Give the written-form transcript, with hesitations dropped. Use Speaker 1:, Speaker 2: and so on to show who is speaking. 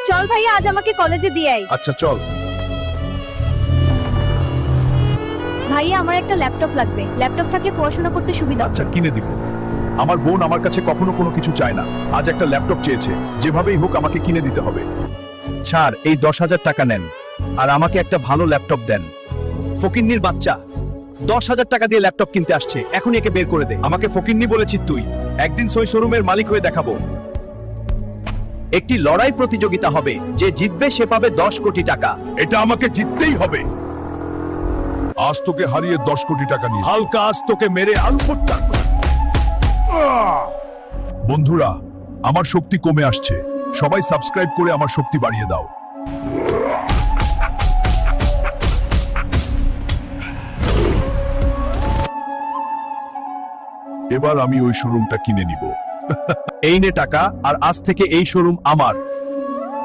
Speaker 1: চল ভাইয়া, আজ আমাকে কলেজে দিয়ে আয়।
Speaker 2: আচ্ছা চল।
Speaker 1: ভাইয়া, আমার একটা ল্যাপটপ লাগবে। ল্যাপটপ থাকলে পড়াশোনা করতে সুবিধা।
Speaker 2: আচ্ছা কিনে দিব। আমার বোন আমার কাছে কখনো কোনো কিছু চায় না, আজ একটা ল্যাপটপ চেয়েছে, যেভাবেই হোক আমাকে কিনে দিতে হবে। ছাড়, এই 10,000 টাকা নেন আর আমাকে একটা ভালো ল্যাপটপ দেন। ফকিন্নির বাচ্চা 10,000 টাকা দিয়ে ল্যাপটপ কিনতে আসছে, এখনই একে বের করে দে। আমাকে ফকিন্নি বলেছিস তুই? একদিন সই শোরুমের মালিক হয়ে দেখাবো। একটি লড়াই প্রতিযোগিতা হবে, যে জিতবে সে পাবে 10 কোটি টাকা।
Speaker 3: এটা আমাকে জিততেই হবে। আজ তোকে হারিয়ে 10 কোটি টাকা নিয়ে
Speaker 2: হালকা আজ তোকে মেরে আলু ভর্তা করব।
Speaker 3: বন্ধুরা, আমার শক্তি কমে আসছে, সবাই সাবস্ক্রাইব করে আমার শক্তি বাড়িয়ে দাও। এবার আমি ওই শোরুমটা কিনে নিব।
Speaker 2: এই নে টাকা, আর আজ থেকে এই শোরুম আমার।